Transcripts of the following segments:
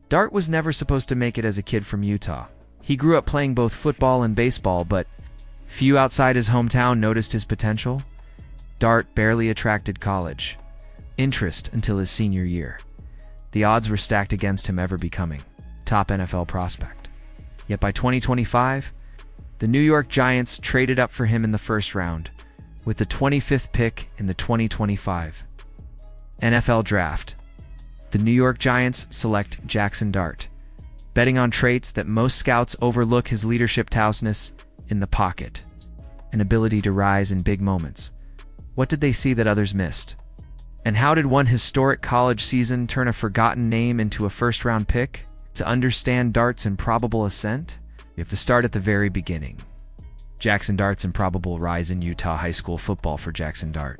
Dart was never supposed to make it as a kid from Utah. He grew up playing both football and baseball, but few outside his hometown noticed his potential. Dart barely attracted college interest until his senior year. The odds were stacked against him ever becoming top NFL prospect. Yet by 2025, the New York Giants traded up for him in the first round, with the 25th pick in the 2025 NFL Draft. The New York Giants select Jaxson Dart, betting on traits that most scouts overlook: his leadership, toughness in the pocket, an ability to rise in big moments. What did they see that others missed? And how did one historic college season turn a forgotten name into a first-round pick? To understand Dart's improbable ascent, you have to start at the very beginning. Jaxson Dart's improbable rise in Utah high school football. For Jaxson Dart,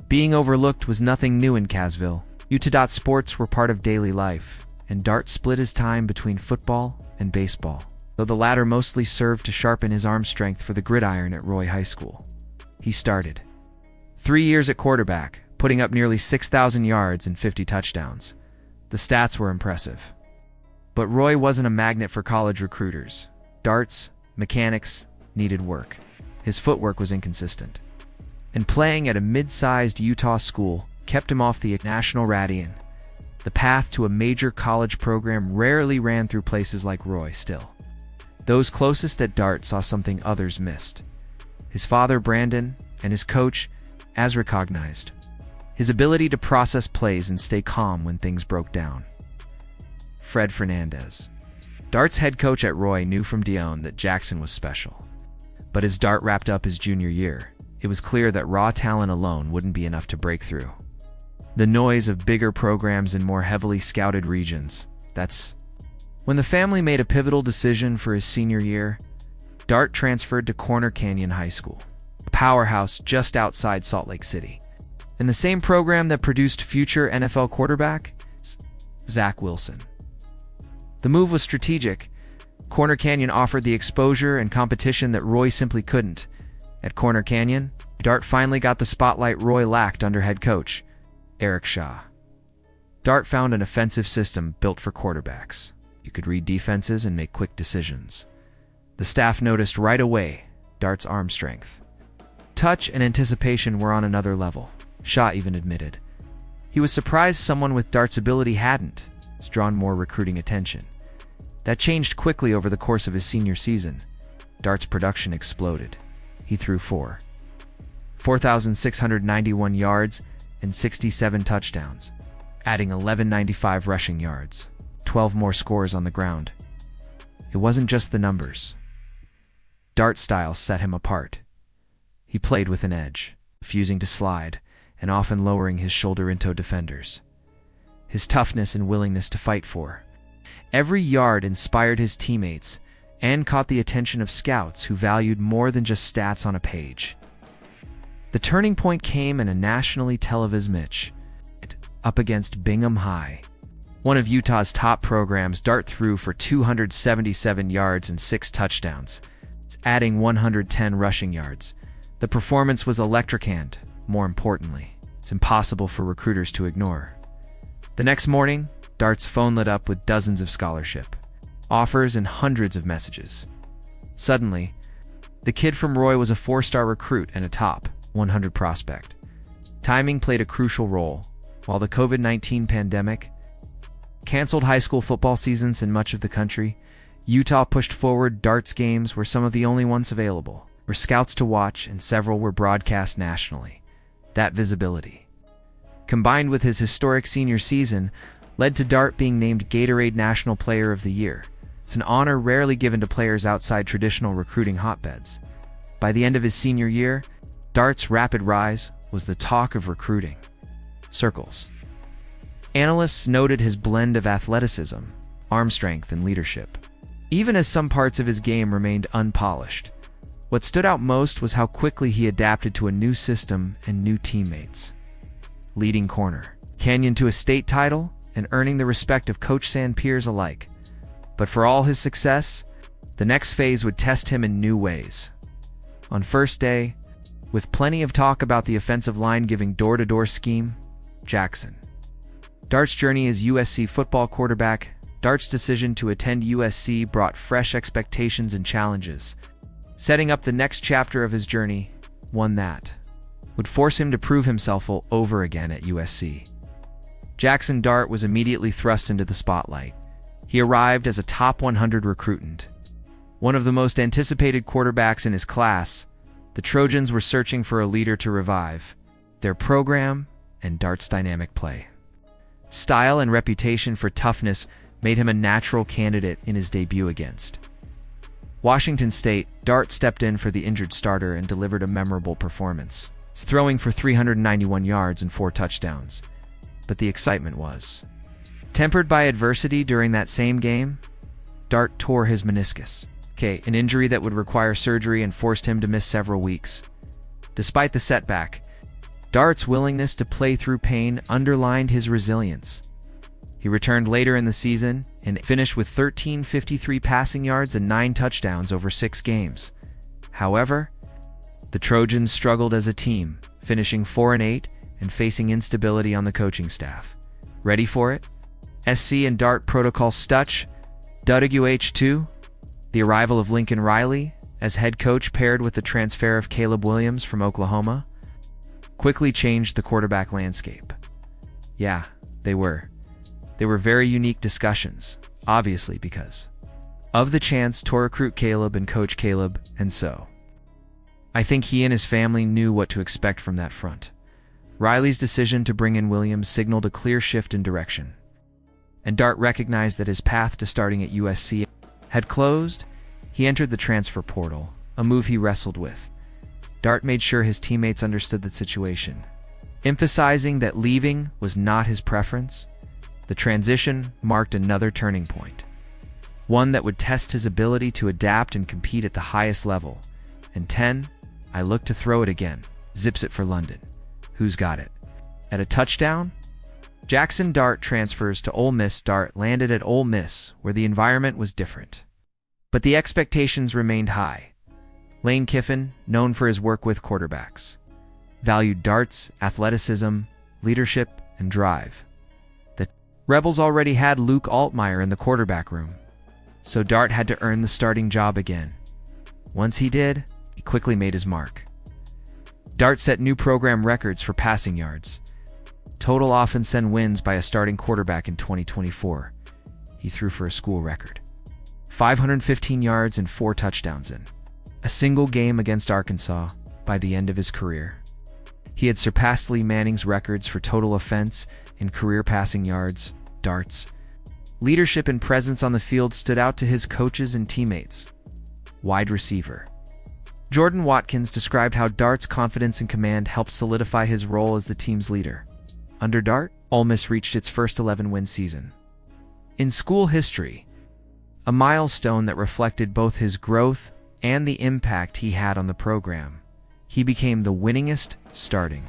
being overlooked was nothing new in Casville. Utah sports were part of daily life, and Dart split his time between football and baseball, though the latter mostly served to sharpen his arm strength for the gridiron at Roy High School. He started 3 years at quarterback, putting up nearly 6,000 yards and 50 touchdowns. The stats were impressive. But Roy wasn't a magnet for college recruiters. Dart's mechanics needed work. His footwork was inconsistent, and playing at a mid-sized Utah school kept him off the national radar. The path to a major college program rarely ran through places like Roy. Still, those closest at Dart saw something others missed. His father, Brandon, and his coach, as recognized his ability to process plays and stay calm when things broke down. Fred Fernandez, Dart's head coach at Roy, knew from day one that Jaxson was special. But as Dart wrapped up his junior year, it was clear that raw talent alone wouldn't be enough to break through. The noise of bigger programs in more heavily scouted regions. That's when the family made a pivotal decision for his senior year. Dart transferred to Corner Canyon High School, a powerhouse just outside Salt Lake City, in the same program that produced future NFL quarterback Zach Wilson. The move was strategic. Corner Canyon offered the exposure and competition that Roy simply couldn't. At Corner Canyon, Dart finally got the spotlight Roy lacked under head coach Eric Shaw. Dart found an offensive system built for quarterbacks. You could read defenses and make quick decisions. The staff noticed right away Dart's arm strength. Touch and anticipation were on another level. Shaw even admitted he was surprised someone with Dart's ability hadn't drawn more recruiting attention. That changed quickly over the course of his senior season. Dart's production exploded. He threw 4,691 yards and 67 touchdowns, adding 1,195 rushing yards, 12 more scores on the ground. It wasn't just the numbers. Dart's style set him apart. He played with an edge, refusing to slide, and often lowering his shoulder into defenders. His toughness and willingness to fight for every yard inspired his teammates and caught the attention of scouts who valued more than just stats on a page. The turning point came in a nationally televised match up against Bingham High, one of Utah's top programs. Dart threw for 277 yards and 6 touchdowns, adding 110 rushing yards. The performance was electric and, more importantly, it's impossible for recruiters to ignore. The next morning, Dart's phone lit up with dozens of scholarship offers and hundreds of messages. Suddenly, the kid from Roy was a 4-star recruit and a top 100 prospect. Timing played a crucial role. While the COVID-19 pandemic canceled high school football seasons in much of the country, Utah pushed forward. Dart's games were some of the only ones available for scouts to watch, and several were broadcast nationally. That visibility, combined with his historic senior season, led to Dart being named Gatorade National Player of the Year. It's an honor rarely given to players outside traditional recruiting hotbeds. By the end of his senior year, Dart's rapid rise was the talk of recruiting circles. Analysts noted his blend of athleticism, arm strength, and leadership, even as some parts of his game remained unpolished. What stood out most was how quickly he adapted to a new system and new teammates. Leading Corner Canyon to a state title and earning the respect of Coach San peers alike. But for all his success, the next phase would test him in new ways. On first day, with plenty of talk about the offensive line giving door-to-door scheme, Jaxson Dart's journey as USC football quarterback Dart's decision to attend USC brought fresh expectations and challenges, setting up the next chapter of his journey, one that would force him to prove himself over again at USC. Jaxson Dart was immediately thrust into the spotlight. He arrived as a top 100 recruitant. One of the most anticipated quarterbacks in his class, the Trojans were searching for a leader to revive their program and Dart's dynamic play. Style and reputation for toughness made him a natural candidate in his debut against Washington State. Dart stepped in for the injured starter and delivered a memorable performance, throwing for 391 yards and 4 touchdowns. But the excitement was tempered by adversity during that same game. Dart tore his meniscus, an injury that would require surgery and forced him to miss several weeks. Despite the setback, Dart's willingness to play through pain underlined his resilience. He returned later in the season and finished with 1,353 passing yards and 9 touchdowns over 6 games. However, the Trojans struggled as a team, finishing 4-8 and facing instability on the coaching staff. Ready for it? SC and Dart protocol Stutch, WH2, the arrival of Lincoln Riley as head coach paired with the transfer of Caleb Williams from Oklahoma, quickly changed the quarterback landscape. Yeah, they were very unique discussions, obviously because of the chance to recruit Caleb and coach Caleb, and so I think he and his family knew what to expect from that front. Riley's decision to bring in Williams signaled a clear shift in direction, and Dart recognized that his path to starting at USC had closed. He entered the transfer portal, a move he wrestled with. Dart made sure his teammates understood the situation, emphasizing that leaving was not his preference. The transition marked another turning point, one that would test his ability to adapt and compete at the highest level. And 10, I look to throw it again. Zips it for London. Who's got it? At a touchdown? Jaxson Dart transfers to Ole Miss. Dart landed at Ole Miss, where the environment was different, but the expectations remained high. Lane Kiffin, known for his work with quarterbacks, valued Dart's athleticism, leadership, and drive. The Rebels already had Luke Altmaier in the quarterback room, so Dart had to earn the starting job again. Once he did, he quickly made his mark. Dart set new program records for passing yards, total offense and wins by a starting quarterback in 2024. He threw for a school record 515 yards and 4 touchdowns in a single game against Arkansas by the end of his career. He had surpassed Lee Manning's records for total offense and career passing yards. Dart's leadership and presence on the field stood out to his coaches and teammates. Wide receiver Jordan Watkins described how Dart's confidence and command helped solidify his role as the team's leader. Under Dart, Ole Miss reached its first 11-win season in school history, a milestone that reflected both his growth and the impact he had on the program. He became the winningest starting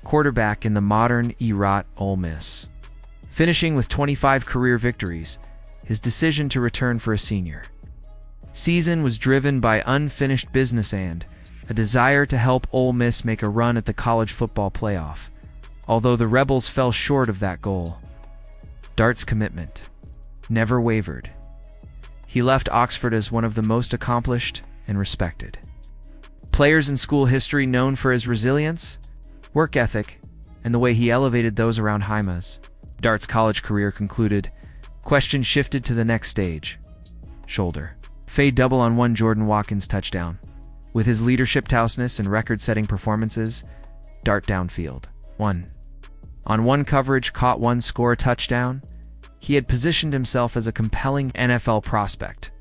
quarterback in the modern era at Ole Miss, finishing with 25 career victories. His decision to return for a senior season was driven by unfinished business and a desire to help Ole Miss make a run at the college football playoff. Although the Rebels fell short of that goal, Dart's commitment never wavered. He left Oxford as one of the most accomplished and respected players in school history, known for his resilience, work ethic, and the way he elevated those around him. As Dart's college career concluded, questions shifted to the next stage. Shoulder fade double on one Jordan Watkins touchdown. With his leadership, toughness, and record-setting performances, Dart downfield 1-on-1 coverage caught one score touchdown. He had positioned himself as a compelling NFL prospect,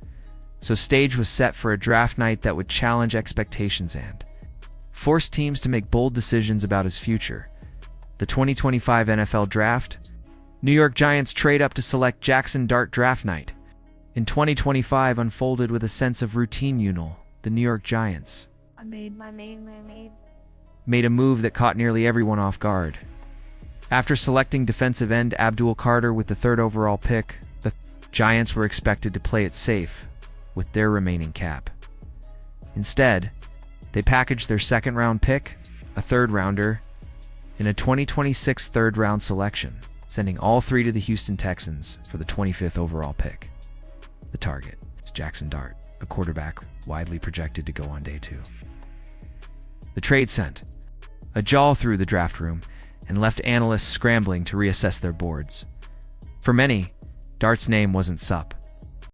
so stage was set for a draft night that would challenge expectations and force teams to make bold decisions about his future. The 2025 NFL Draft. New York Giants trade up to select Jaxson Dart. Draft night in 2025 unfolded with a sense of routine. The New York Giants made a move that caught nearly everyone off guard. After selecting defensive end Abdul Carter with the 3rd overall pick, the Giants were expected to play it safe with their remaining cap. Instead, they packaged their 2nd-round pick, a 3rd-rounder, in a 2026 3rd-round selection. sending all three to the Houston Texans for the 25th overall pick. The target is Jaxson Dart, a quarterback widely projected to go on day 2. The trade sent a jaw through the draft room and left analysts scrambling to reassess their boards. For many, Dart's name wasn't sup.